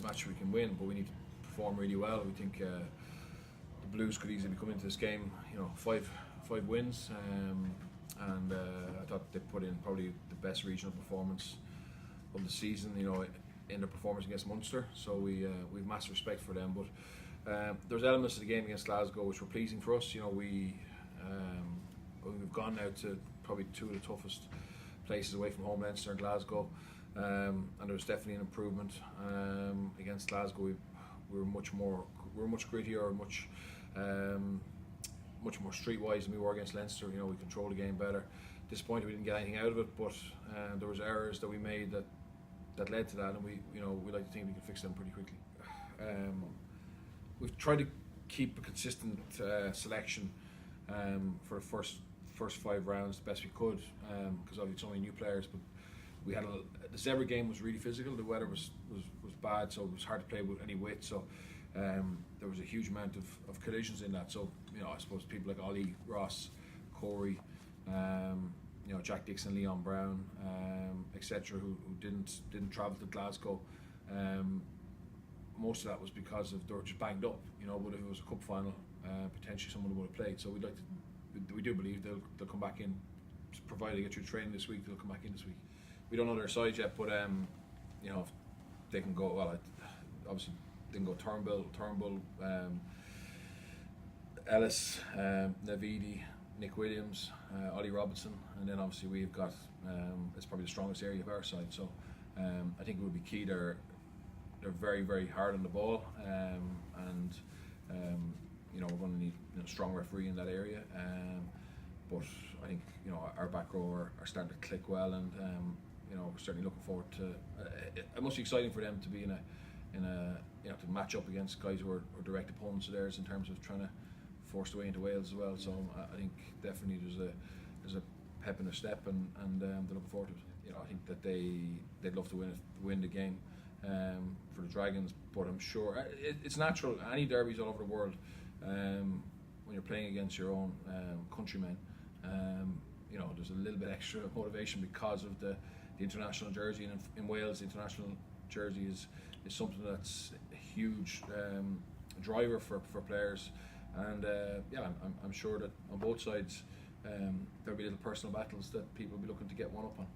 a match we can win, but we need to perform really well. We think the Blues could easily come into this game, five wins, and I thought they put in probably the best regional performance of the season, in their performance against Munster. So we've massive respect for them. But there's elements of the game against Glasgow which were pleasing for us. We've gone now to probably two of the toughest places away from home, Leinster and Glasgow, and there was definitely an improvement against Glasgow. We were much grittier, much more streetwise than we were against Leinster. We controlled the game better. Disappointed we didn't get anything out of it, but there was errors that we made that led to that, and we like to think we can fix them pretty quickly. We've tried to keep a consistent selection for the first 5 rounds the best we could, because obviously it's only new players. But we had the Zebra game was really physical. The weather was bad, so it was hard to play with any width. So there was a huge amount of collisions in that. So I suppose people like Ollie, Ross, Corey, Jack Dixon, Leon Brown, etc., who didn't travel to Glasgow. Most of that was because they were just banged up. But if it was a cup final, potentially someone would have played. So we do believe they'll come back in, provided they get through training this week. They'll come back in this week. We don't know their size yet, but if they can go well. Obviously, they can go Turnbull, Ellis, Navidi, Nick Williams, Ollie Robinson, and then obviously we've got it's probably the strongest area of our side. So I think it would be key. They're very, very hard on the ball, and we're going to need a strong referee in that area. But I think our back row are starting to click well, and we're certainly looking forward to. It must be exciting for them to be in a to match up against guys who are direct opponents of theirs in terms of trying to force their way into Wales as well. So I think definitely there's a pep in their step, and they're looking forward to it. I think that they'd love to win the game for the Dragons, but I'm sure it's natural. Any derbies all over the world, when you're playing against your own countrymen, there's a little bit extra motivation because of the international jersey, and in Wales the international jersey is something that's a huge driver for players, and I'm sure that on both sides there'll be little personal battles that people will be looking to get one up on.